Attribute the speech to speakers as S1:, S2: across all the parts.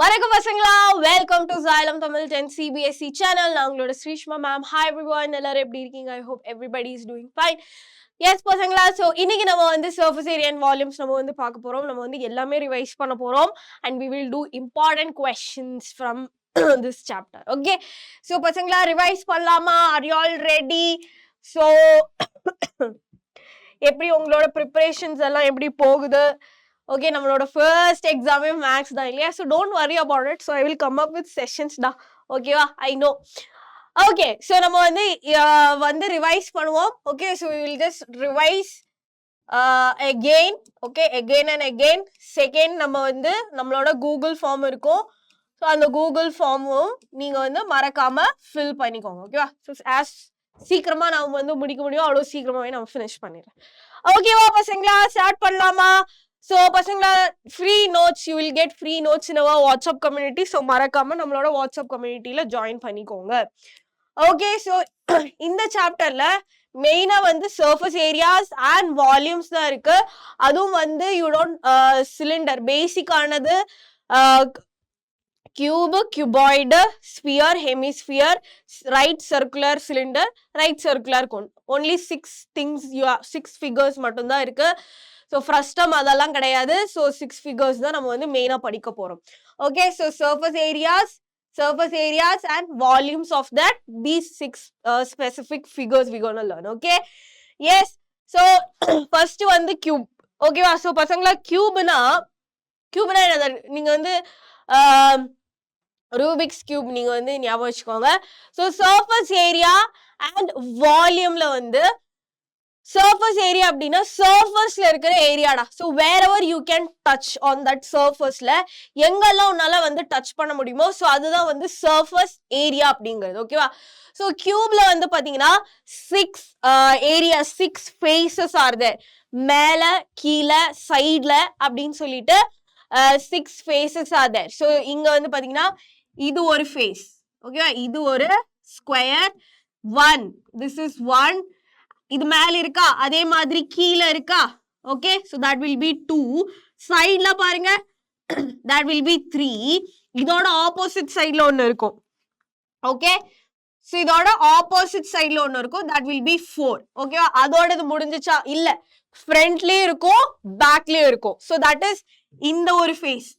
S1: வணக்கம் பசங்களா, welcome to Xylem Tamil 10 CBSE channel. நான் உங்களோட ஸ்ரீஷ்மா மேம். ஹாய் எவ்ரிவன், எல்லாரும் எப்படி இருக்கீங்க? I hope everybody is doing fine. Yes பசங்களா, ஸோ இன்னைக்கு நம்ம வந்து சர்ஃபேஸ் ஏரியா அண்ட் வால்யூம்ஸ் நம்ம வந்து பார்க்க போறோம். நம்ம வந்து எல்லாமே ரிவைஸ் பண்ண போறோம் and we will do important questions from this chapter. Okay, so பசங்களா ரிவைஸ் பண்ணலாமா? Are you all ready? So எப்படி உங்களோட ப்ரிப்பரேஷன்ஸ் எல்லாம் எப்படி போகுது? ஓகே, நம்மளோட ஃபர்ஸ்ட் எக்ஸாமே மேக்ஸ் தான் இல்லையா? So don't worry about it. So I will come up with sessions டா. ஓகேவா? I know. ஓகே, ஸோ நம்ம வந்து ரிவைஸ் பண்ணுவோம். Okay, so we will just revise again. Okay, again and again. Second, நம்ம வந்து நம்மளோட கூகுள் ஃபார்ம் இருக்கும். ஸோ அந்த கூகுள் ஃபார்மும் நீங்க வந்து மறக்காம ஃபில் பண்ணிக்கோங்க. ஓகேவா? ஸோ ஆஸ் சீக்கிரமா நம்ம வந்து முடிக்க முடியும் அவ்வளோ சீக்கிரமாவே நம்ம ஃபினிஷ் பண்ணிடுறேன். ஓகேவா பசங்களா, ஸ்டார்ட் பண்ணலாமா? ஸோ பசங்களா, free notes, you will get free notes in our WhatsApp community. So மறக்காம நம்மளோட வாட்ஸ்அப் கம்யூனிட்டியில ஜாயின் பண்ணிக்கோங்க. ஓகே, ஸோ இந்த சாப்டர்ல மெயினா வந்து சர்ஃபேஸ் ஏரியாஸ் அண்ட் வால்யூம்ஸ் தான் இருக்கு. அதுவும் வந்து யூ டோன்ட் சிலிண்டர் பேசிக்கானது cube, cuboid, sphere, hemisphere, right circular cylinder, right circular cone. Only 6 things you have, 6 figures மட்டும் தான் இருக்கு. So first term அதெல்லாம் கிடையாது. So 6 figures தான் நம்ம வந்து மெயினா படிக்க போறோம். Okay, so surface areas and volumes of that these 6 specific figures we gonna learn. Okay, yes. So first வந்து cube. Okay வா? So பசங்களா, cubeனா என்னது? நீங்க வந்து ரூபிக்ஸ் கியூப் நீங்க வந்து ஞாபகம் வச்சுக்கோங்க. ஸோ சர்ஃபேஸ் ஏரியா அண்ட் வால்யூம்ல வந்து சர்ஃபேஸ் ஏரியா அப்படின்னா சர்ஃபேஸ்ல இருக்கிற ஏரியாடா. So wherever you can touch on that சர்ஃபேஸ்ல எங்கெல்லாம் உன்னால வந்து டச் பண்ண முடியுமோ ஸோ அதுதான் வந்து சர்ஃபேஸ் ஏரியா அப்படிங்கிறது. ஓகேவா? ஸோ கியூப்ல வந்து பாத்தீங்கன்னா 6 ஏரியா, 6 ஃபேஸஸ் ஆர் தேர். மேல, கீழே, சைட்ல அப்படின்னு சொல்லிட்டு 6 ஃபேஸஸ் ஆர் தேர். ஸோ இங்க வந்து பாத்தீங்கன்னா இது ஒரு ஃபேஸ். ஓகேவா? இது ஒரு ஸ்கொயர் 1. This is 1. இது மேல இருக்கா, அதே மாதிரி கீழே இருக்கா. Okay, so that will be 2. சைட்ல பாருங்க, தட் வில் பி 3. இதோட ஆப்போசிட் சைட்ல ஒன்னு இருக்கும். ஓகே, ஸோ இதோட ஆப்போசிட் சைட்ல ஒன்னு இருக்கும், தட் வில் பி 4. ஓகேவா? அதோட இது முடிஞ்சிச்சா? இல்ல, ஃப்ரண்ட்லயும் இருக்கும், பேக்லயும் இருக்கும். ஸோ தட் இஸ் இந்த ஒரு ஃபேஸ்.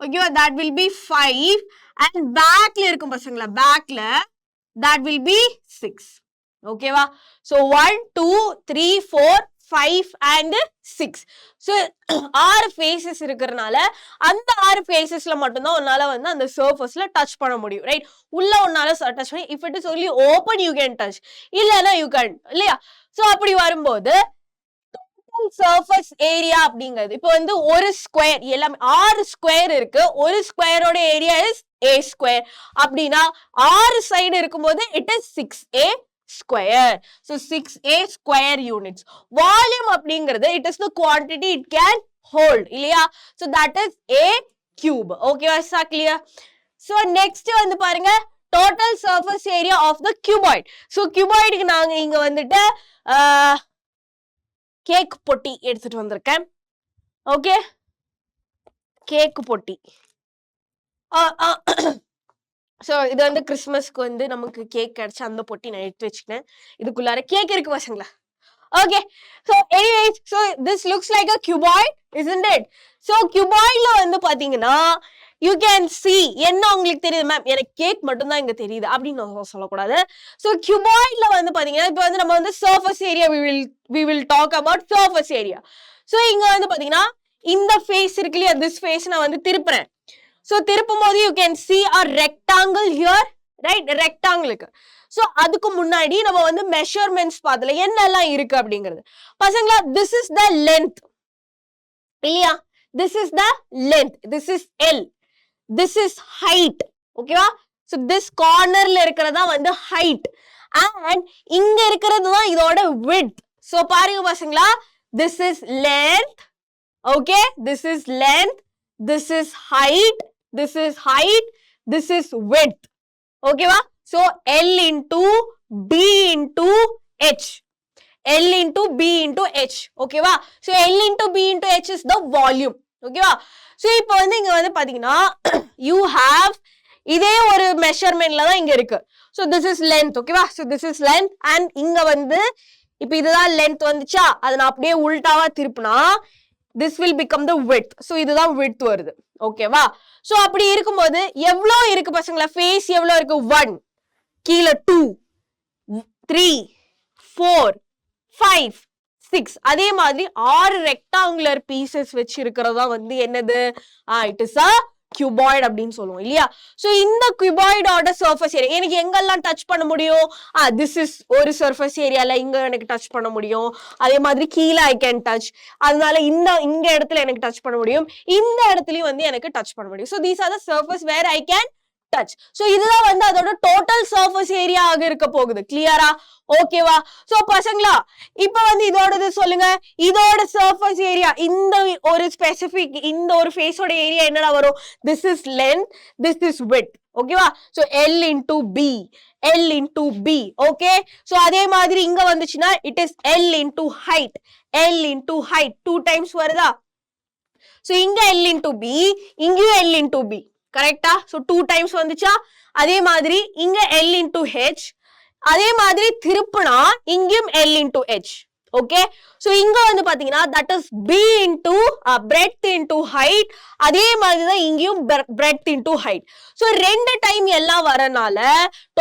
S1: ஓகேவா? that will be 5 and backல இருக்கும் பசங்களா, backல that will be 6. ஓகேவா? so 1 2 3 4 5 and 6. so 6 faces இருக்கிறதுனால அந்த 6 facesல மட்டும்தான் உன்னால வந்து அந்த சர்ஃபேஸ்ல டச் பண்ண முடியும். ரைட்? உள்ள உன்னால டச் பண்ணி, if it is only open you can touch, இல்லனா you can't, இல்லையா? so அப்படி வரும்போது சர்ஃபேஸ் ஏரியா அப்படிங்கிறது இப்போ வந்து ஒரு ஸ்கொயர், எல்லாமே 6 ஸ்கொயர் இருக்கு. ஒரு ஸ்கொயரோட ஏரியா இஸ் a ஸ்கொயர். அப்படின்னா 6 சைடு இருக்கும்போது it is 6a square. So 6a square units. Volume அப்படிங்கிறது it is the quantity it can hold, இல்லையா? So that is a cube. ஓகேவா? சா கிளியர்? ஸோ நெக்ஸ்ட் வந்து பாருங்க, total surface area of the cuboid. So கியூபாய்டுக்கு நாங்க இங்க வந்துட்டு கேக் பொட்டி எடுத்துட்டு வந்திருக்கேன். ஓகே, கேக் பொட்டி. ஸோ இது வந்து கிறிஸ்மஸ்க்கு வந்து நமக்கு கேக் கிடைச்சா அந்த பொட்டி நான் எடுத்து வச்சுக்கிட்டேன். இதுக்குள்ளார கேக் இருக்கு பசங்களா. Okay, so anyways, so this looks like a cuboid, isn't it? So கியூபாய்ட்ல வந்து பாத்தீங்கன்னா யூ கேன் சி, என்ன உங்களுக்கு தெரியுது மேம், எனக்கு கேக் மட்டும் தான் இங்க தெரியுது அப்படின்னு சொல்லக்கூடாது. ஸோ கியூபாய்ட்ல வந்து பாத்தீங்கன்னா இப்போ வந்து நம்ம வந்து surface area we will talk about surface area. So இங்க வந்து பாத்தீங்கன்னா இந்த ஃபேஸ் இருக்கு இல்லையா, திஸ் ஃபேஸ் நான் வந்து திருப்புறேன். ஸோ திருப்பும் போது you can see a rectangle here, right? ரெக்டாங்கிளுக்கு. ஸோ அதுக்கு முன்னாடி நம்ம வந்து மெஷர்மெண்ட்ஸ் பார்த்தல என்னெல்லாம் இருக்கு அப்படிங்கிறது. பசங்களா, திஸ் இஸ் த லென்த் இல்லையா? This is the length, this is L, this is height. ஓகேவா? ஸோ திஸ் கார்னர்ல இருக்கிறதா வந்து ஹைட் அண்ட் இங்க இருக்கிறது தான் இதோட width. ஸோ பாருங்க பசங்களா, this is length. Okay, this is length, this is height, this is height, this is width. ஓகேவா? So L into B into H. L into B into H. ஓகேவா? So L into B into H is the volume. ஓகேவா? So இப்போ வந்து இங்க வந்து பாத்தீங்கன்னா you have இதே ஒரு மெஷர்மெண்ட்ல தான் இங்க இருக்கு. So this is length. ஓகேவா? So this is length and இங்க வந்து இப்ப இதுதான் லென்த் வந்துச்சா, அதை நான் அப்படியே உல்டாவா திருப்பினா this will become the width. so இதுதான் width வருது. ஓகேவா? சோ அப்படி இருக்கும்போது எவ்வளோ இருக்கு பசங்களா? ஃபேஸ் எவ்வளோ இருக்கு? 1, கீழே 2, 3, 4, 5, 6. அதே மாதிரி 6 ரெக்டாங்குலர் பீசஸ் வச்சு இருக்கிறதா வந்து என்னது? இட் இஸ் அ cuboid அப்படின்னு சொல்லுவோம் இல்லையா? சோ இந்த cuboidோட சர்ஃபேஸ் ஏரியா எனக்கு எங்கெல்லாம் டச் பண்ண முடியும்? திஸ் இஸ் ஒரு சர்ஃபேஸ் ஏரியால இங்க எனக்கு டச் பண்ண முடியும். அதே மாதிரி கீழே ஐ கேன் டச். அதனால இங்க இடத்துல எனக்கு டச் பண்ண முடியும். இந்த இடத்துலயும் வந்து எனக்கு டச் பண்ண முடியும். So these are the surface where I can touch. So இதுதான் வந்து அதோட டோட்டல் சர்ஃபேஸ் ஏரியா ஆக இருக்க போகுது. கிளியரா? ஓகேவா? சோ பசங்களா இப்ப வந்து இதோடது சொல்லுங்க. இதோட சர்ஃபேஸ் ஏரியா இந்த ஒரு ஸ்பெசிபிக் இந்த ஒரு ஃபேஸோட ஏரியா என்னடா வரும்? this is length, this is width. ஓகேவா? So L into B, L into B. Okay? So அதே மாதிரி இங்க வந்துச்சுன்னா it is L into height, L into height 2 times வருதா? சோ இங்க L into B, இங்கேயும் L into B. கரெக்டா? So 2 times வந்துச்சா? அதே மாதிரி இங்க L into H, அதே மாதிரி திருப்புனா இங்கேயும் L into H. Okay? So இங்க வந்து பாத்தீங்கன்னா that is B into breadth into height. அதே மாதிரி தான் இங்கேயும் breadth into height. So 2 time எல்லாம் வரனால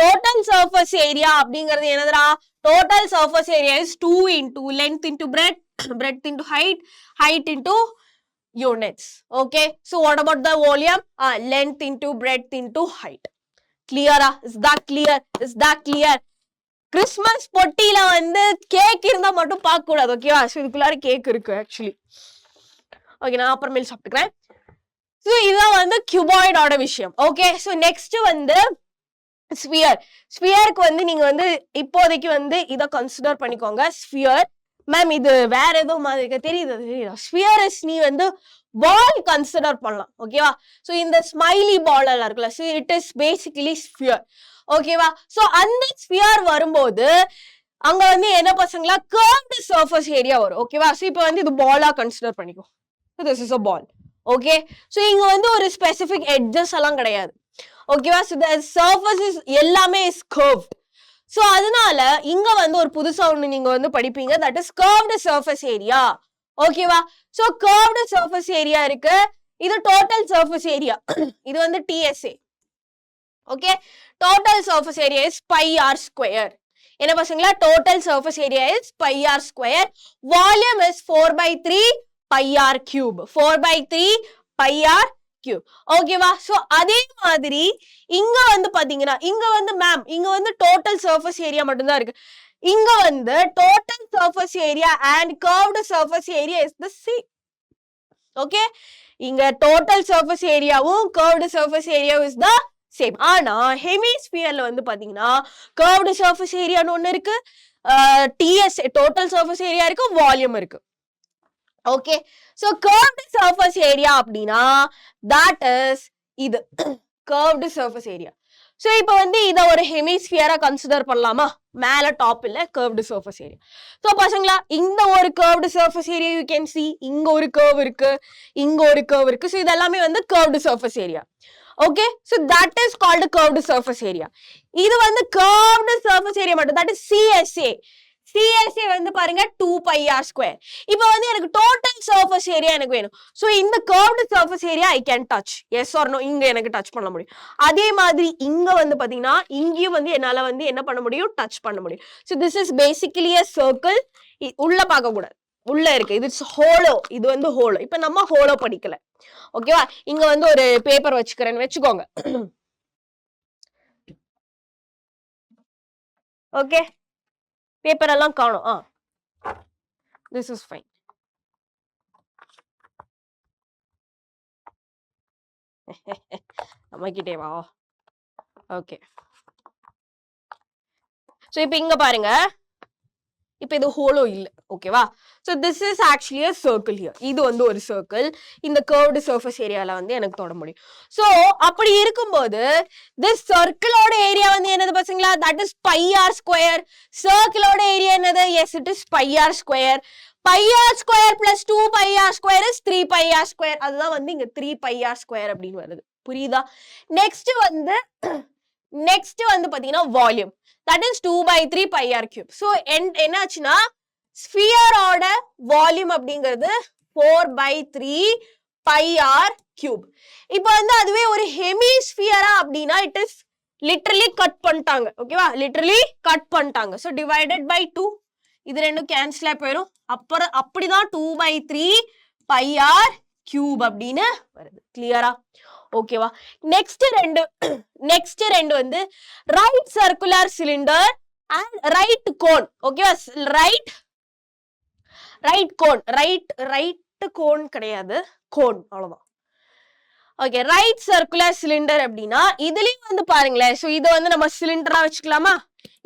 S1: total surface area அப்படிங்கிறது என்னதுடா? total surface area is 2 into length into breadth, breadth into height, height into units. Okay, so what about the volume? Length into breadth into height. Clear? Is that clear? Is that clear? Christmas பொட்டியில வந்து cake இருந்தா மட்டும் பார்க்க கூடாது. ஓகேவா? So இதுக்குள்ளார cake இருக்கு actually. Okay, நான் அப்புறமேல் சாப்பிட்டுக்கிறேன். சோ இதுதான் வந்து கியூபாய்டோட விஷயம். ஓகே, சோ நெக்ஸ்ட் வந்து ஸ்பியர். ஸ்பியருக்கு வந்து நீங்க வந்து இப்போதைக்கு வந்து இதை கன்சிடர் பண்ணிக்கோங்க. ஸ்பியர் மேம் இது வேற ஏதோ மாதிரி தெரியுதா? ஸ்பியர் இஸ் நீ வந்து பால் கன்சிடர் பண்ணலாம். ஓகேவா? சோ இந்த ஸ்மைலி பால் எல்லாம் இருக்குல்ல, so it is basically sphere. ஓகேவா? சோ அந்த ஸ்பியர் வரும்போது அங்க வந்து என்ன பசங்களா கர்வ்டு சர்ஃபேஸ் ஏரியா வரும். ஓகேவா? சோ இப்போ வந்து இது பாலா கன்சிடர் பண்ணிக்கோ. This is a ball. Okay, so இங்க வந்து ஒரு ஸ்பெசிபிக் எட்ஜஸ் எல்லாம் கிடையாது. ஓகேவா? சோ the surfaces எல்லாமே is curved. சோ அதனால இங்க வந்து ஒரு புதுசா ஒண்ணு நீங்க வந்து படிப்பீங்க, that is curved surface area. ஓகேவா? சோ curved surface area இருக்கு. இது total surface area. இது வந்து TSA. Okay, total surface area is pi r square. என்ன பசங்களா? total surface area is pi r square. Volume is 4/3 pi r cube. 4/3 pi r cube. ஓகேவா? So அதே மாதிரி இங்க வந்து பாத்தீங்கன்னா இங்க வந்து மேம் இங்க வந்து total surface area மட்டும் தான் இருக்கு. இங்க வந்து total surface area and curved surface area is the same. Okay, இங்க total surface areaவும் curved surface area is the same. ஆனா ஹெமிஸ்பியர்ல வந்து பாத்தீங்கன்னா curved surface area ஒன்னு இருக்கு, TSA total surface area இருக்கு, வால்யூம் இருக்கு. Okay, so curved surface area அப்படின்னா that is இது curved surface area. சோ இப்போ வந்து இத ஒரு ஹெமிஸ்பியரா கன்சிடர் பண்ணலாமா? மேல டாப் இல்ல, curved surface area. சோ பசங்களா இந்த ஒரு curved surface area you can see, இங்க ஒரு curve இருக்கு, இங்க ஒரு curve இருக்கு. சோ இதெல்லாமே வந்து curved surface area. Okay, so that is called a curved surface area. இது வந்து curved surface area மட்டும், that is CSA. CSA வந்து பாருங்க 2 pi r square. இப்போ வந்து எனக்கு total surface area எனக்கு வேணும். So இந்த curved surface area I can touch. Yes or no? இங்க எனக்கு டச் பண்ண முடியும். அதே மாதிரி இங்க வந்து பாத்தீங்கன்னா இங்கேயும் வந்து என்னால வந்து என்ன பண்ண முடியும்? டச் பண்ண முடியும். So this is basically a circle. உள்ள பார்க்க கூடாது, உள்ள இருக்கு. இது ஹோலோ, இது வந்து ஹோலோ. இப்ப நம்ம ஹோலோ படிக்கல. ஓகேவா? இங்க வந்து ஒரு பேப்பர் வச்சுக்கிறேன்னு வச்சுக்கோங்க. ஓகே, பேப்பர் எல்லாம் காணும். this is fine. நம்ம கிட்டே வா. ஓகே, சோ இப்போ இங்க பாருங்க, இப்போ இது ஹோலோ இல்ல. ஓகேவா? So this is actually a circle here. இது வந்து ஒரு சர்க்கிள். இந்த curved surface ஏரியால வந்து எனக்கு தொட முடியும். சோ அப்படி இருக்கும்போது this circle-ஓட ஏரியா வந்து என்னது பசங்களா? that is pi r square. circle-ஓட ஏரியா என்னது? yes, it is pi r square. pi r square plus 2 pi r square is 3 pi r square. அதுதான் வந்து இங்க 3 pi r square அப்படின்னு வருது. புரியுதா? நெக்ஸ்ட் வந்து பாத்தீங்கன்னா volume. That is 2 by 3 pi r cube. So என்ன ஆச்சுன்னா ஸ்பியரோட வால்யூம் அப்படிங்கிறது 4 by 3 pi r cube. இப்போ வந்து அதுவே ஒரு ஹெமிஸ்பியரா அப்படின்னா இட் இஸ் லிட்டரலி கட் பண்ணிட்டாங்க. ஓகேவா? லிட்டரலி கட் பண்ணிட்டாங்க. ஸோ டிவைடட் பை 2 இது ரெண்டும் கேன்சல் ஆகி போயிடும். அப்புறம் அப்படிதான் 2 by 3 pi r cube அப்படின்னு வருது. கிளியரா? ஓகேவா? நெக்ஸ்ட் ரெண்டு வந்து right circular cylinder and right cone. ஓகேவா? ரைட் கோன் கிடையாது, கோன் அவ்வளவுதான். ஓகே, ரைட் சர்க்குலர் சிலிண்டர் அப்படின்னா இதுலயும் வந்து பாருங்களேன். சோ இதை வந்து நம்ம சிலிண்டரா வச்சுக்கலாமா?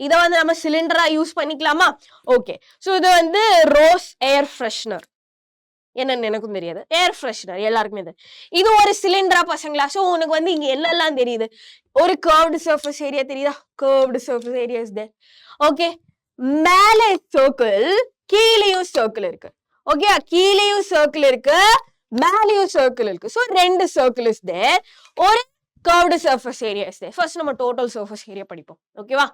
S1: இதை வந்து நம்ம சிலிண்டரா யூஸ் பண்ணிக்கலாமா? ஓகே, சோ இது வந்து ரோஸ் ஏர் ஃப்ரெஷ்னர். என்னன்னு எனக்கும் தெரியாது. ஏர் ஃப்ரெஷ்னர் எல்லாருக்குமே இது ஒரு சிலிண்டரா பசங்களா? சோ உனக்கு வந்து இங்க எல்லாம் தெரியுது. ஒரு கர்வ்டு சர்ஃபேஸ் ஏரியா தெரியுதா? Curved surface area is there. Okay, மேலே சர்க்கிள், கீழேயும் சர்க்கிள் இருக்கு. ஓகே, கீழேயும் சர்க்கிள் இருக்கு, மேலேயும் சர்க்கிள் இருக்கு. சோ ரெண்டு சர்க்கிள் இஸ் தேர், ஒரு curved surface area is there. First நம்ம டோட்டல் சர்ஃபேஸ் ஏரியா படிப்போம். ஓகேவா?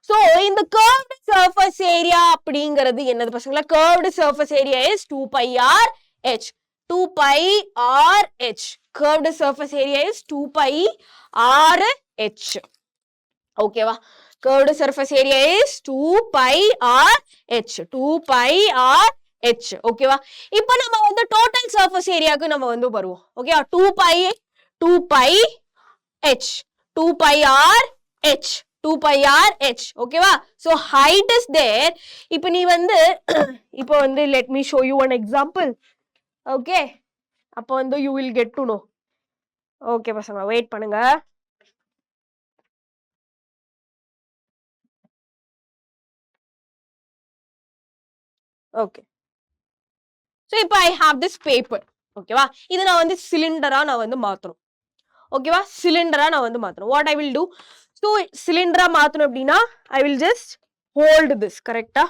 S1: சோ இந்த கர்வ்டு சர்ஃபேஸ் ஏரியா அப்படிங்கிறது என்னது பசங்களா? Curved surface area is 2 pi r h. 2 pi r h. Curved surface area is 2 pi r h. ஓகேவா? Curved surface area is 2 pi r h. 2 pi r h. ஓகேவா? இப்போ நம்ம வந்து total surface ஏரியாக்கு நம்ம வந்து வருவோம். ஓகேவா? 2 pi h. 2 pi r h. 2 pi r h. ஓகேவா? so height is there. இப்போ நீ வந்து இப்போ வந்து let me show you one example. okay, அப்போ வந்து you will get to know. okay பசங்க வெயிட் பண்ணுங்க. okay, so இப்போ I have this paper. ஓகேவா? இது நான் வந்து சிலிண்டரா நான் வந்து மாத்தணும். ஓகேவா? சிலிண்டரா நான் வந்து மாத்தணும். what I will do, so சிலிண்டரா மாத்தணும் அப்படின்னா I will just hold this. கரெக்டா?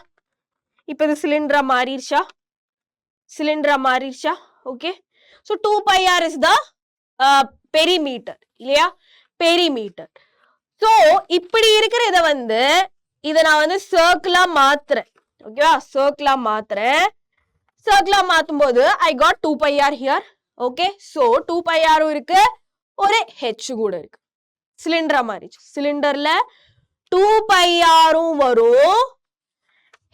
S1: இப்போ இது சிலிண்டரா மாறிடுச்சா? Okay, so 2 pi r is the perimeter இல்லையா? பெரிமீட்டர். so இப்படி இருக்கிற இதை வந்து இதை நான் வந்து சர்க்கிளா மாத்துறேன். ஓகேவா? சர்க்கிளா மாத்தும் போது I got 2 pi r here. Okay, so 2 pi r இருக்கு, ஒரு h கூட இருக்கு. சிலிண்டரா மாறிச்சு. சிலிண்டர்ல 2 pi r வரும்,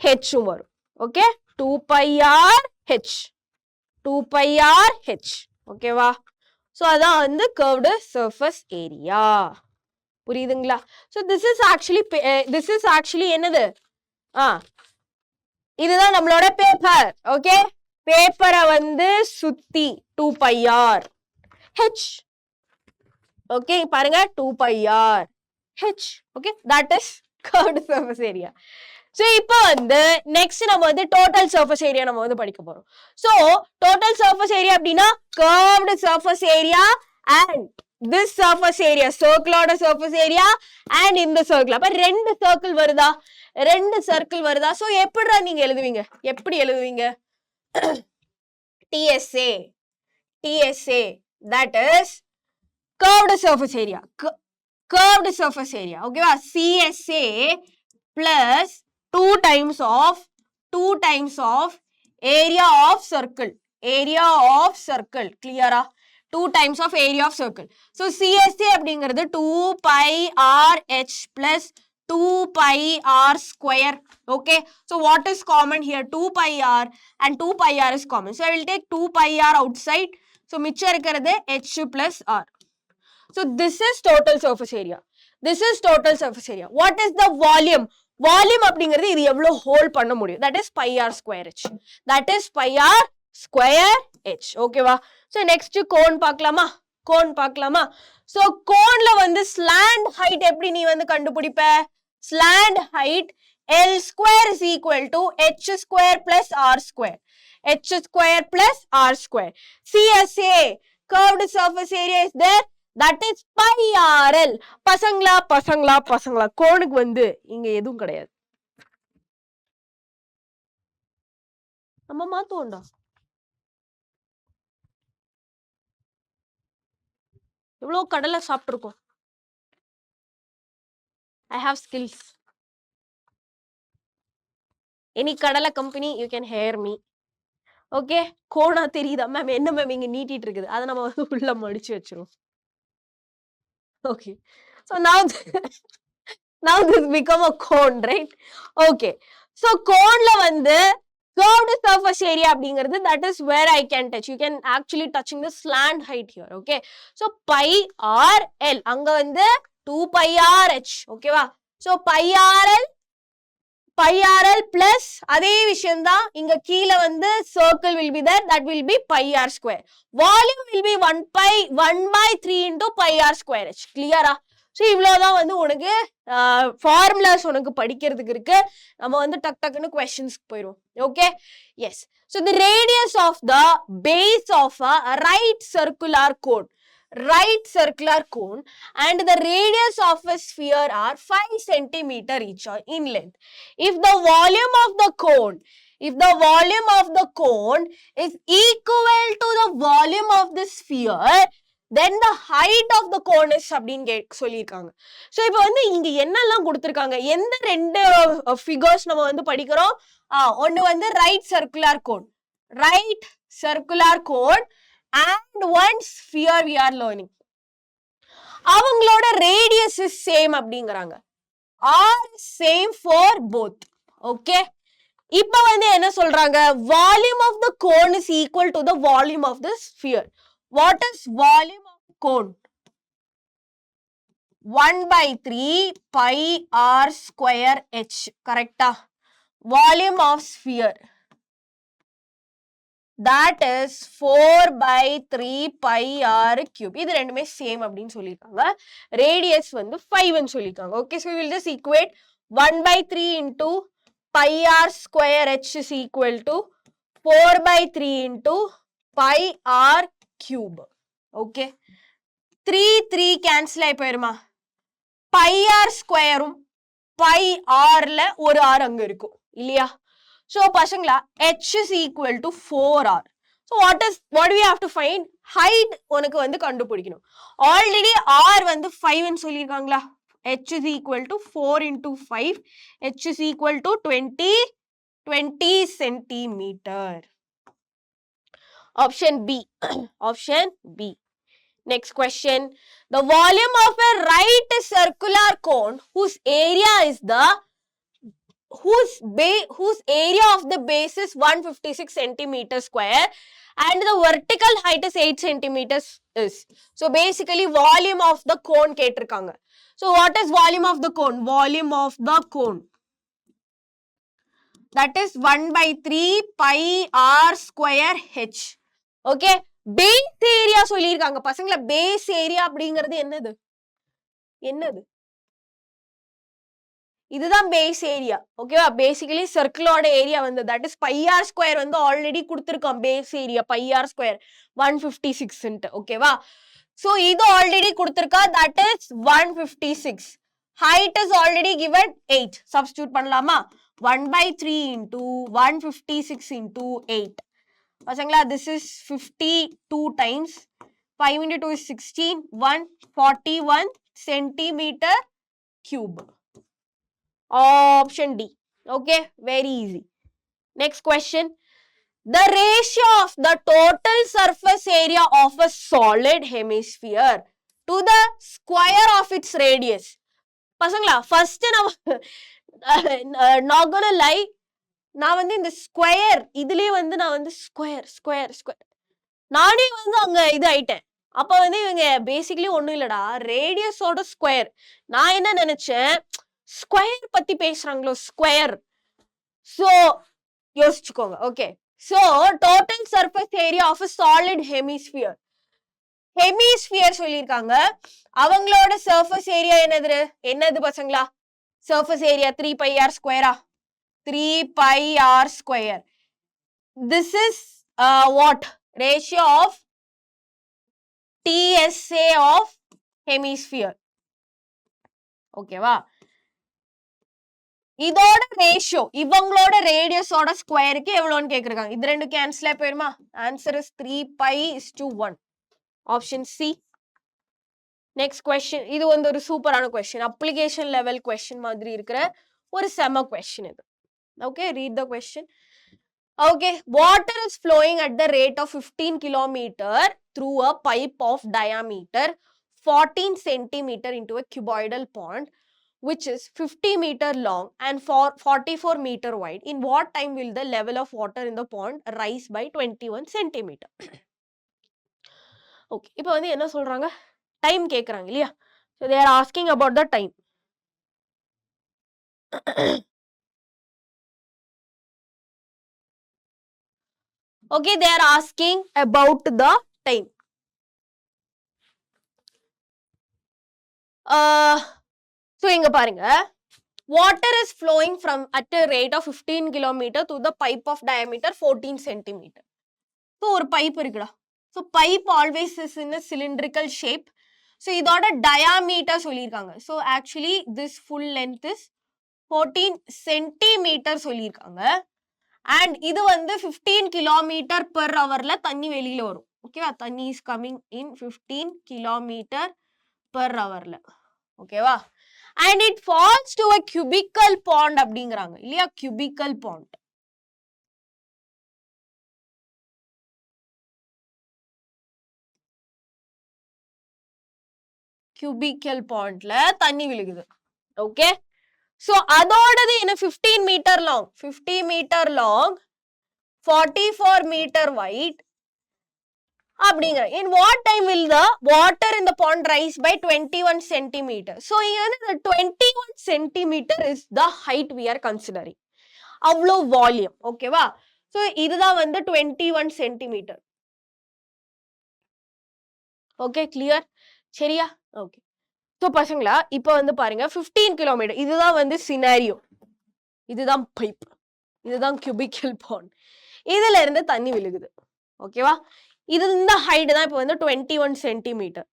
S1: h வரும். Okay, 2 pi r h. 2 pi r h. ஓகேவா? சோ அதான் வந்து கர்வ்டு சர்ஃபேஸ் ஏரியா. புரியுதுங்களா? சோ this is actually என்னது? இதுதான் நம்மளோட பேப்பர். ஓகே, பேப்பரை வந்து சுத்தி 2 pi r h. ஓகே, பாருங்க 2 pi r h. Okay, that is curved surface area. So இப்போ வந்து நெக்ஸ்ட் நம்ம வந்து டோட்டல் சர்ஃபேஸ் ஏரியா நம்ம வந்து படிக்க போறோம். சோ டோட்டல் சர்ஃபேஸ் ஏரியா அப்படின்னா curved surface area and this surface area, சர்க்கிளோட சர்ஃபேஸ் ஏரியா and இந்த சர்க்கிள். அப்ப ரெண்டு சர்க்கிள் வருதா? சோ எப்படிடா நீங்க எழுதுவீங்க? எப்படி எழுதுவீங்க? TSA, that is curved surface area. ஓகேவா? CSA plus 2 times of area of circle. கிளியரா? 2 times of area of circle. so CSA அப்படிங்கிறது 2 pi r h plus 2 pi r square. okay, so what is common here? 2 pi r and 2 pi r is common. so I will take 2 pi r outside. so மிச்சம் இருக்கிறது h plus r. so this is total surface area. what is the volume? Volume அப்படிங்கிறது இது எவ்வளவு hold பண்ண முடியும்? that is pi r square h. ஓகேவா? So next cone பார்க்கலாமா? So கோன்ல வந்து ஸ்லாண்ட் ஹைட் எப்படி நீ வந்து கண்டுபிடிப்ப? Slant height L square is equal to h square plus r square. CSA, curved surface area is there. that is pi rl. பசங்களா கோனுக்கு வந்து இங்க எதுவும் கிடையாது. நம்ம மாத்துவோம்டா. எவ்வளவு கடலை சாப்பிட்டுருக்கோம். I have skills. Any கடலை company you can hire me. Okay, கோணா தெரியுதா மேம்? என்ன மேம் இங்க நீட்டிட்டு இருக்குது? அதை நம்ம வந்து உள்ள மடிச்சு வச்சிருவோம். Okay, so now this become a cone, right? Okay, so coneல வந்து curved surface area அப்படிங்கிறது that is where I can touch. You can actually touching the slant height here. Okay, so pi r l அங்க வந்து 2 pi r h. ஓகேவா? so pi r l plus அதே விஷயம் தான் இங்க கீழே வந்து circle will be there, that will be pi r square. Volume will be 1/3 into pi r square h. கிளியரா? ஸோ இவ்வளோதான் வந்து உனக்கு ஃபார்முலாஸ் உனக்கு படிக்கிறதுக்கு இருக்கு. நம்ம வந்து டக்குன்னு கொஸ்டின்ஸ்க்கு போயிடும். Okay, yes. So the radius of the base of a right circular cone and the radius of a sphere are 5 cm each in length. If the volume of the cone is equal to the volume of the sphere, then the height of the cone is அப்படின்னு சொல்லியிருக்காங்க. So இப்போ வந்து இங்க என்னெல்லாம் கொடுத்துருக்காங்க, எந்த ரெண்டு figures நம்ம வந்து படிக்கிறோம்? ஒன்னு வந்து right circular cone and one sphere we are learning. அவங்களோட radius is same அப்படிங்கறாங்க. R is same for both. Okay, இப்போ வந்து என்ன சொல்றாங்க? Volume of the cone is equal to the volume of the sphere. What is volume of cone? 1/3 pi r square h. Correct? Volume of sphere, that is 4/3 pi r cube. இது ரெண்டுமே same அப்படின்னு சொல்லிருக்காங்க. Radius வந்து 5 ன்னு சொல்லிருக்காங்க. Okay, so we will just equate 1/3 into pi r square h is equal to 4/3 into pi r cube. Okay, 3 cancel ஆகி போயிருமா? pi r ஸ்கொயரும் pi r ல ஒரு r அங்க இருக்கும் இல்லையா? So பசங்களா, h is equal to 4r. So what do we have to find? Height உனக்கு வந்து கண்டுபிடிக்கணும். ஆல்ரெடி r வந்து 5 ன்னு சொல்லிருக்காங்களா? h is equal to 4 into 5. h is equal to 20 centimeter. Option B. Option B. Next question. The volume of a right circular cone whose area area of the base is 156 centimeters square and the vertical height is 8 centimeters is. So basically volume of the cone கேட்டிருக்காங்க. So what is volume of the cone? Volume of the cone, that is 1/3 pi r square h. Okay, base area சொல்லிருக்காங்க. பசங்களா, base area அப்படிங்கிறது என்னது? இதுதான் base area. ஓகேவா? Basically சர்க்கிளோட area வந்து that is pi r square வந்து already கொடுத்துருக்கோம். Base area pi r square 156. ஓகேவா? சோ இது ஆல்ரெடி கொடுத்துருக்கா, that is 156. Height is already given 8. Substitute பண்ணலாமா? 1/3 into 156 into 8. பசங்களா, this is 52 times 5 into 2 is 16. 141 centimeter cube. Option D. Okay, very easy. Next question. The ratio of the total surface area of a solid hemisphere to the square of its radius. பசங்களா, first not gonna lie, நான் வந்து இந்த square இதுலயே வந்து நான் வந்து square நானே வந்து அங்க இது ஆயிட்டேன். அப்ப வந்து இவங்க பேசிக்கலி ஒண்ணும் இல்லடா, ரேடியஸோட ஸ்கொயர். நான் என்ன நினைச்சேன், ஸ்கொயர் பத்தி பேசுறாங்களோ, ஸ்கொயர். சோ யோசிச்சுக்கோங்க. Okay, so total surface area of a solid hemisphere சொல்லிருக்காங்க. அவங்களோட சர்ஃபேஸ் ஏரியா என்னது பசங்களா? சர்ஃபேஸ் ஏரியா 3 pi r ஸ்கொயரா? 3 pi r square. This is what? Ratio of TSA of hemisphere. ஓகேவா? இதோட ரேஷியோ இவங்களோட ரேடியஸோட ஸ்கொயருக்கு எவ்வளோன்னு கேக்குறாங்க. இது ரெண்டு கேன்சல் போயிருமா? Answer is 3π/1. Option C. Next question. இது வந்து ஒரு சூப்பரான கொஸ்டின், அப்ளிகேஷன் லெவல் கொஸ்டின் மாதிரி இருக்கிற ஒரு செம கொஸ்டின் இது. Okay, read the question. Okay, water is flowing at the rate of 15 kilometer through a pipe of diameter 14 centimeter into a cuboidal pond, which is 50 meter long and 44 meter wide. In what time will the level of water in the pond rise by 21 centimeter? Okay, இப்போ வந்து என்ன சொல்றாங்க? Time கேக்குறாங்க இல்லையா? So they are asking about the time. Okay, they are asking about the time. So இங்க பாருங்க, water is flowing from at a rate of 15 kilometer to the pipe of diameter 14 centimeter. So ஒரு pipe இருக்குடா. So pipe always is in a cylindrical shape. So இதோட diameter சொல்லிருக்காங்க. So actually this full length is 14 centimeter சொல்லிருக்காங்க. And இது வந்து 15 kilometer per hourல தண்ணி வெளியில வரும். ஓகேவா? தண்ணி is coming in 15 kilometer per hourல. ஓகேவா? And it falls to a cubical pond அப்படிங்கறாங்க இல்லையா? cubical pond. cubical pondல தண்ணி விழுகுது. ஓகே, so அதோடது என்ன 15 meter long, 50 meter long, 44 meter wide அப்படிங்கிற. In what time will the water in the pond rise by 21 centimeter? So இங்க வந்து the 21 centimeter is the height we are considering. அவ்வளோ volume. ஓகேவா? so இதுதான் வந்து 21 centimeter. Okay, clear? சரியா? Okay, so பசங்களா இப்போ வந்து பாருங்க 15 கிலோமீட்டர், இதுதான் வந்து சினாரியோ, இதுதான் பைப், இதுதான் cubical pond, இதுல இருந்து தண்ணி விழுகுது. ஓகேவா? இது இந்த ஹைட் தான் இப்போ வந்து 21 சென்டிமீட்டர்.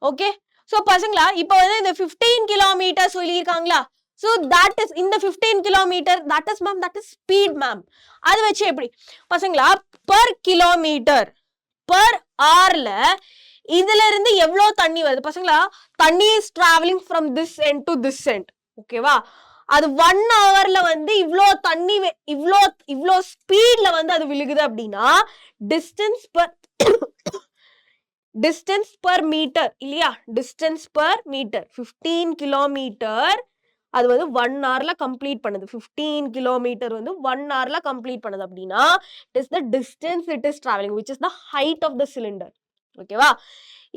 S1: ஓகே, ஸோ பசங்களா இப்போ வந்து இந்த 15 கிலோமீட்டர் சொல்லியிருக்காங்களா? ஸோ தட் இஸ் இந்த 15 kilometre, that is ma'am, that is speed ma'am. அது வச்சு எப்படி பசங்களா பர் கிலோமீட்டர் பர் ஹவர்ல இதுல இருந்து எவ்வளவு தண்ணி வருது பசங்களா? தண்ணி is travelling from this end to this end. ஓகேவா? அது 1 ஹவர்ல வந்து இவ்ளோ தண்ணி இவ்ளோ ஸ்பீட்ல வந்து அது விழுகுது அப்படின்னா டிஸ்டன்ஸ் பர் மீட்டர் இல்லையா? டிஸ்டன்ஸ் பர் மீட்டர் 15 கிலோமீட்டர் அது வந்து 1 ஹவர்ல கம்ப்ளீட் பண்ணுது. 15 கிலோமீட்டர் வந்து 1 ஹவர்ல கம்ப்ளீட் பண்ணுது அப்படின்னா it is the distance it is travelling which is the height of the cylinder. ஓகேவா?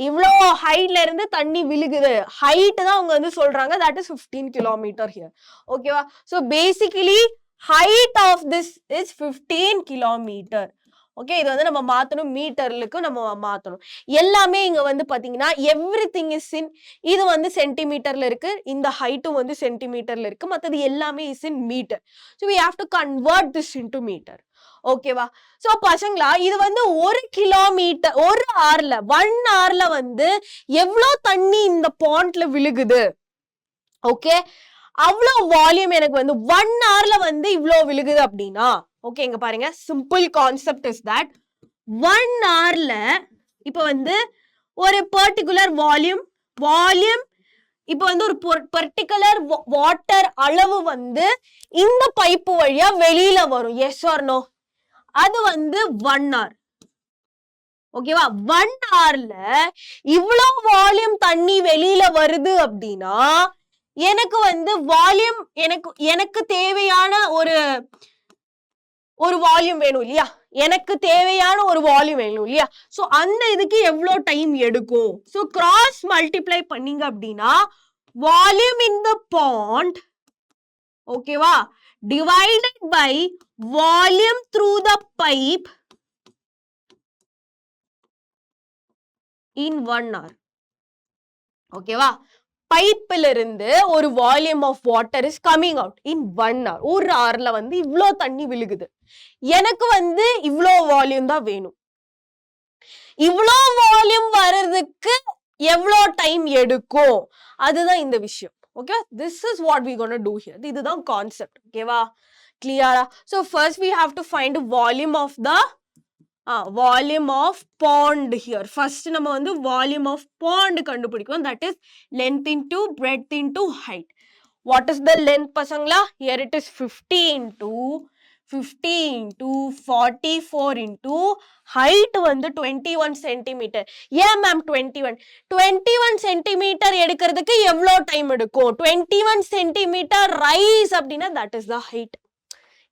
S1: இவ்ளோ ஹைட்ல இருந்து தண்ணி விழுகுது, ஹைட் தான் அவங்க வந்து சொல்றாங்க, தட் இஸ் 15 கிலோமீட்டர் ஹியர். ஓகேவா? So basically height of this is 15 kilometre. Okay, இது வந்து நம்ம மாத்தணும், மீட்டர்லுக்கு நம்ம மாத்தணும். எல்லாமே இங்க வந்து பாத்தீங்கன்னா எவ்ரிதிங் இஸ் இன், இது வந்து சென்டிமீட்டர்ல இருக்கு, இந்த ஹைட்டும் வந்து சென்டிமீட்டர்ல இருக்கு, மத்தது எல்லாமே is in metre. So we have to convert this into metre. ஓகேவா? சோ பசங்களா இது வந்து 1 கிலோமீட்டர் 1 ஹவர்ல 1 ஹவர்ல வந்து எவ்வளவு தண்ணி இந்த பாண்ட்ல விழுகுது? ஓகே, அவ்வளோ வால்யூம் எனக்கு வந்து 1 ஹவர்ல வந்து இவ்ளோ விழுகுது அப்படின்னா, ஓகே இங்க பாருங்க, சிம்பிள் கான்செப்ட் இஸ் தட் 1 ஹவர்ல இப்ப வந்து ஒரு பர்டிகுலர் வால்யூம் இப்ப வந்து ஒரு பர்டிகுலர் வாட்டர் அளவு வந்து இந்த பைப்பு வழியா வெளியில வரும். Yes or no? அது வந்து 1 hour. ஓகேவா? 1 hourல இவ்ளோ வால்யூம் தண்ணி வெளியில வருது அப்படின்னா எனக்கு வந்து வால்யூம் எனக்கு தேவையான ஒரு வால்யூம் வேணும் இல்லையா? எனக்கு தேவையான ஒரு வால்யூம் வேணும் இல்லையா? சோ அந்த இதுக்கு எவ்வளவு டைம் எடுக்கும்? சோ கிராஸ் மல்டிப்ளை பண்ணீங்க அப்படின்னா வால்யூம் இன் த பாண்ட், ஓகேவா, divided by volume through the pipe in 1 hour. ஓகேவா? பைப்ல இருந்து ஒரு volume of water is coming out in 1 hour. ஒரு ஹவர்ல வந்து இவ்ளோ தண்ணி விழுகுது, எனக்கு வந்து இவ்ளோ வால்யூம் தான் வேணும். இவ்ளோ வால்யூம் வர்றதுக்கு எவ்வளோ டைம் எடுக்கும்? அதுதான் இந்த விஷயம். Okay, this is what we're going to do here. This is the concept. Okay, clear? So first we have to find the volume of the pond here. First நம்ம வந்து volume of pond கண்டுபிடிக்கும். That is length into breadth into height. What is the length பசங்களா? Here it is 50 into 44 into height வந்து 21 centimeter. Yeah ma'am, 21 centimeter எடுக்கிறதுக்கு எவ்வளோ time எடுக்கும்? 21 centimeter rise அப்படின்னா that is the height.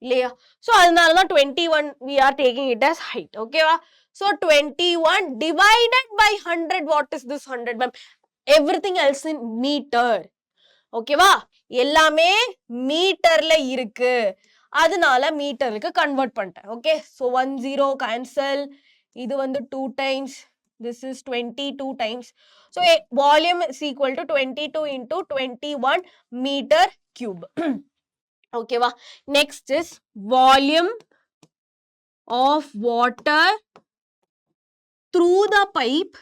S1: இல்லையா? So அதனால தான் 21 we are taking it as height. ஓகேவா? So 21 divided by 100. What is this 100 ma'am? Everything else in meter. ஓகேவா? எல்லாமே மீட்டர்ல இருக்கு. அதனால மீட்டருக்கு கன்வெர்ட் பண்ணிட்டேன். ஓகே? So 10 cancel. இது வந்து 2 times. This is 22 times. So volume is equal to 22 into 21 meter cube. Okay, next is volume of water through the pipe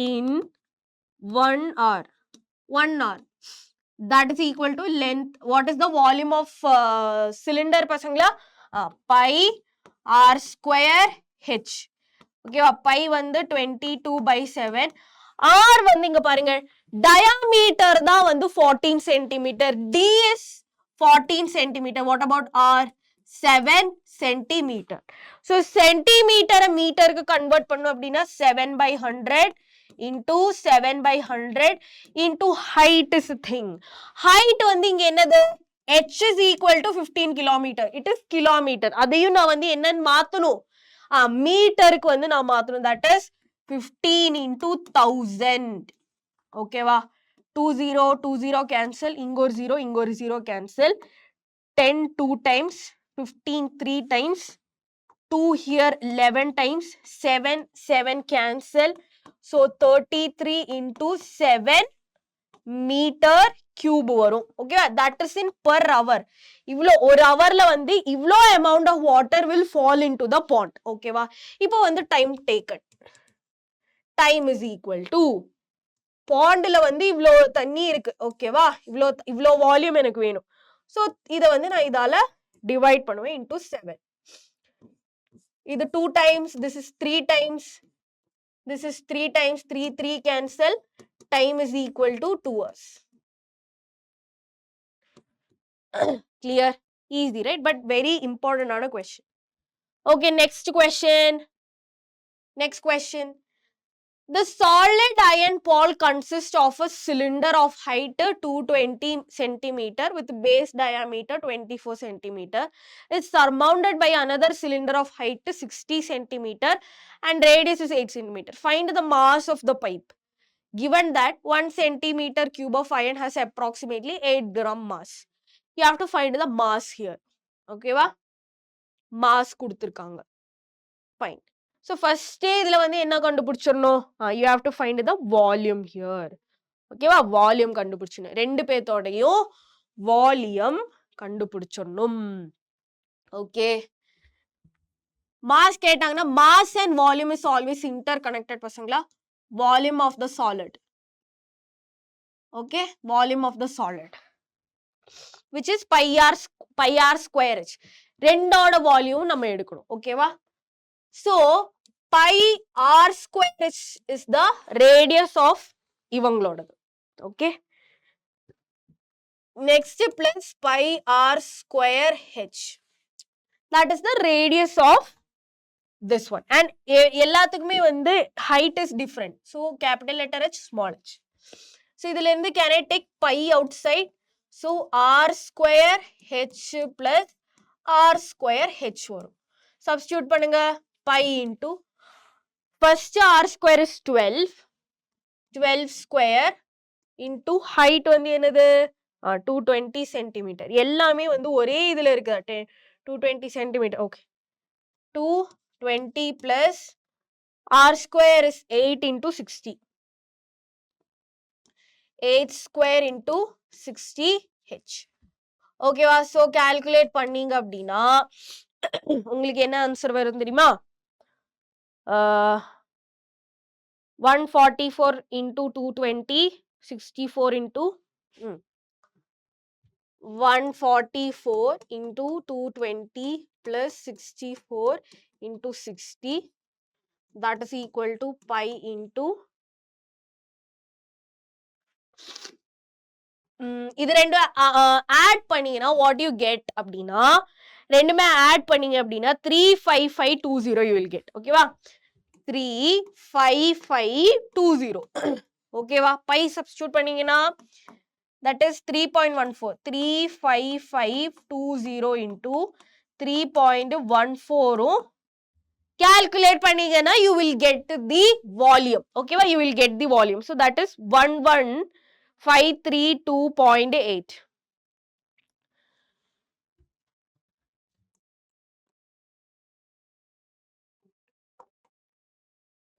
S1: in 1 hour. 1 hour. That is equal to length. What is the volume of cylinder pasangla? Pi r square h. Okay, pi வந்து 22/7. R வந்து இங்க பாருங்க diameter தான் வந்து 14 centimeter. D is 14 centimeter. What about R? 7 centimeter. So centimeter meter க்கு convert பண்ணோம் அப்படின்னா 7/100 into 7/100 into height is a thing. Height வந்து இங்க என்னது? H is equal to 15 kilometer. It is kilometer. அதையும் நான் வந்து என்னன்னு மாத்தணும்? மீட்டருக்கு வந்து நான் மாத்தணும். That is 15 into 1000. Okay வா? 20 cancel. இங்க ஒரு 0, இங்க ஒரு 0 cancel. 10 2 times. 15 3 times. 2 here 11 times. 7 cancel. So 33 into 7 meter cube வரும். Okay, that is in per hour. இவ்ளோ ஒரு ஹவர்ல வந்து இவ்ளோ amount of water will fall into the pond. Okay வா? இப்போ வந்து time taken. Time is equal to pondல வந்து இவ்ளோ தண்ணி இருக்கு. ஓகேவா? இவ்ளோ வால்யூம் எனக்கு வேணும். So இத வந்து நான் இதால divide பண்ணுவேன் into 7. இது 2 times, this is 3 times. This is 3 times, 3 cancel. Time is equal to 2 hours. Clear? Easy, right? But very important on a question. Okay, next question. The solid iron ball consists of a cylinder of height 220 centimeter with base diameter 24 centimeter. It's surmounted by another cylinder of height 60 centimeter and radius is 8 centimeter. Find the mass of the pipe. Given that 1 centimeter cube of iron has approximately 8 gram mass. You have to find the mass here. Okay va? Mass கொடுத்திருக்காங்க. Fine. So first இதுல வந்து என்ன கண்டுபிடிச்சிரணும்? You have to find the volume here. Okay வா? Volume கண்டுபிடிச்சணும். ரெண்டு பேத்தோடையும் volume கண்டுபிடிச்சிரணும். Okay. Mass கேட்டாங்கன்னா mass and volume is always interconnected பசங்களா. Volume of the solid. Okay, volume of the solid. Which is pi r square h. ரெண்டோட volume நம்ம எடுக்கணும். ஓகேவா? So pi r square h is the radius of இவங்களோடது. Okay. Next plus pi r square h. That is the radius of this one. And எல்லாத்துக்குமே வந்து height is different. So capital letter h, small h. So இதுல இருந்து can I take pi outside? So r square h plus r square h வரும். Substitute பண்ணுங்க. Pi into first r square is 12. 12 square into height வந்து என்னது? 220 centimeter. எல்லாமே வந்து ஒரே இதுல இருக்கு. 220 centimeter. Okay. 220 plus r square is 8 into 60. 8 square into 60 h. ஓகேவா? So calculate பண்ணீங்க அப்படின்னா உங்களுக்கு என்ன ஆன்சர் வரும் தெரியுமா? 144 into 220, 64 into 144 into 220 plus 64 into 60, that is equal to pi into இது ரெண்டும் ஆட் பண்ணீங்கன்னா வாட் யூ கெட் அப்படின்னா ரெண்டுமே ஆட் பண்ணீங்க அப்படின்னா 35520 யூ வில் கெட். ஓகேவா? 35520 ஓகேவா? பை சப்ஸ்டிட்யூட் பண்ணீங்கன்னா that is 3.14. 35520 into 3.14 calculate பண்ணீங்கன்னா you will get the volume. ஓகேவா? You will get the volume. So that is 11532.8.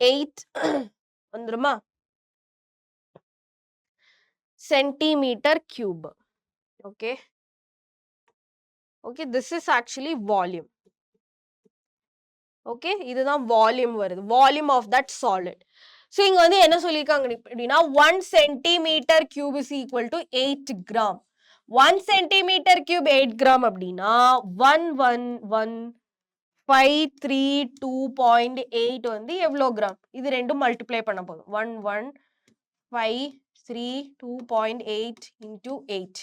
S1: 8 வந்துருமா? centimeter cube. Okay. Okay, this is actually volume. Okay, இதுதான் volume வருது. Volume of that solid. So இங்க வந்து என்ன சொல்லிருக்காங்க அப்படின்னா 1 centimeter cube is equal to 8 gram. 1 centimeter cube 8 gram அப்படின்னா 11532.8 வந்து எவ்வளோ கிராம்? இது ரெண்டும் மல்டிப்ளை பண்ண போதும். 11532.8 into 8.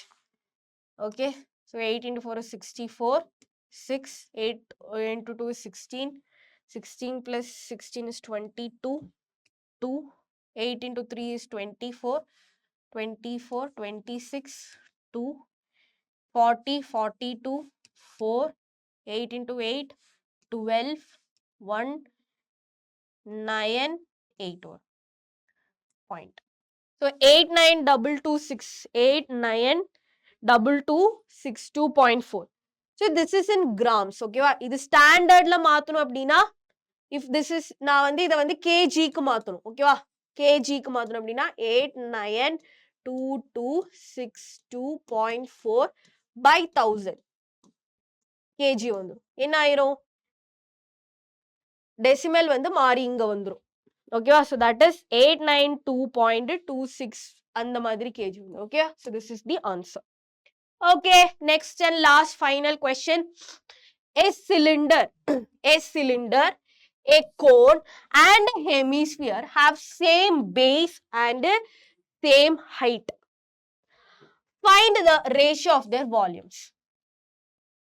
S1: Okay, so 8 into 4 is 64. 6, 8 into 2 is 16. 16 plus 16 is 22. 2, 8 into 3 is 24. 24, 26, 2, 40, 42, 4, 8 into 8, 12, 1, 9, 8 point. So 89226, 89226.2. So this is in grams. ஓகேவா? இது ஸ்டாண்டர்ட்ல மாத்தணும் அப்படின்னா if this is நான் வந்து இதை வந்து kgக்கு மாத்தணும். ஓகேவா? kgக்கு மாத்தணும் அப்படின்னா 89226.2 by 1000 kg வந்துரும். என்ன ஆயிரும்? டெசிமல் வந்து மாறி இங்க வந்துரும். ஓகேவா? so that is 892.26 அந்த மாதிரி kg வந்து. Okay? so this is the answer. Okay, next and last final question. A cylinder, a cone and a hemisphere have same base and same height. Find the ratio of their volumes.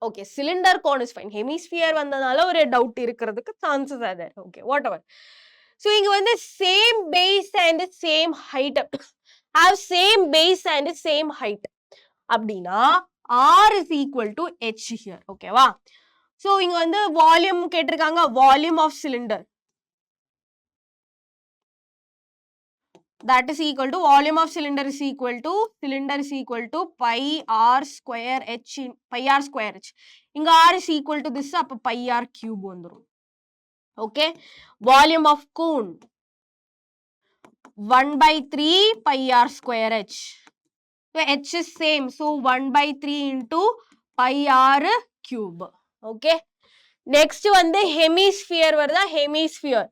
S1: Okay, cylinder, cone is fine. Hemisphere வந்ததால ஒரு doubt இருக்கிறதுக்கு chances are there. Okay, whatever. So இங்க வந்து same base and same height have same base and same height அப்படின்னா R is equal to H here. ஓகேவா? So இங்க வந்து volume கேட்டிருக்காங்க. Volume of cylinder that is equal to volume of cylinder is equal to pi r square h pi r square h. இங்க r is equal to this, அப்ப pi r cube வந்துரும். Okay, volume of cone 1/3 pi r square h. So h is same, so 1/3 into pi r cube. Okay, next வந்து hemisphere வருதா? hemisphere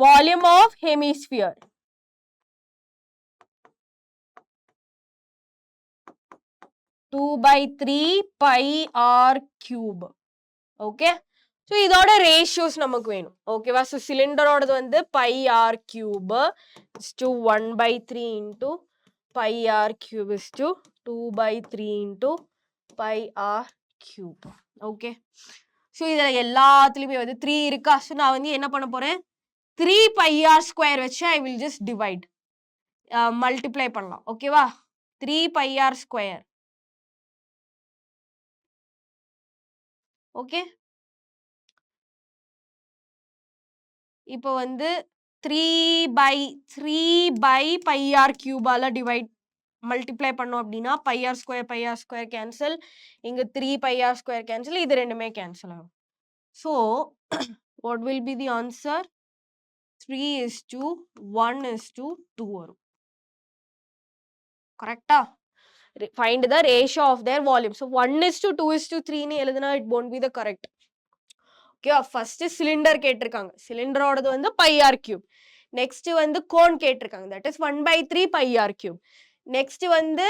S1: volume of hemisphere 2/3 pi r cube. Okay, so இதோட ratios நமக்கு வேணும். ஓகேவா? So சிலிண்டரோடது வந்து pi r cube is to 1/3 into pi r cube is to 2/3 into pi r cube. Okay, so இதில் எல்லாத்துலேயுமே வந்து 3 இருக்கா? ஸோ நான் வந்து என்ன பண்ண போகிறேன்? 3 pi r square வச்சு I will just divide, multiply பண்ணலாம். ஓகேவா? 3 pi r square. ஓகே, இப்போ வந்து 3 by pi r cube divide multiply பண்ணோம் அப்படின்னா pi r square கேன்சல், இங்க 3 pi r square கேன்சல், இது ரெண்டுமே கேன்சல் ஆகும். So what will be the answer? 3:1:2 வரும். கரெக்டா? find the ratio of their volume. So 1:2:3 ன்னு எழுதுனா it won't be the correct. Okay, first cylinder கேட்டிருக்காங்க. சிலிண்டரோடது வந்து pi r cube. நெக்ஸ்ட் வந்து கோன் கேட்டிருக்காங்க, that is 1/3 pi r cube. Next வந்து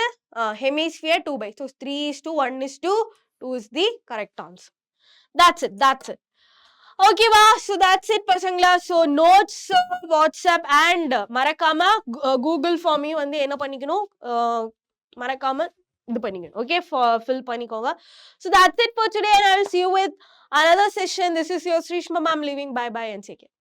S1: hemisphere 2 pi, so 3:1:2, 2 is the correct answer. That's it. ஓகேவா? So that's it பசங்களா. So notes, WhatsApp and மறக்காம Google ஃபார்மையும் வந்து என்ன பண்ணிக்கணும், மறக்காம இது பண்ணிக்கணும். ஓகே, ஃபில் பண்ணிக்கோங்க. So that's it for today and I'll see you with another session. This is your Srishma ma'am leaving. Bye bye and take care.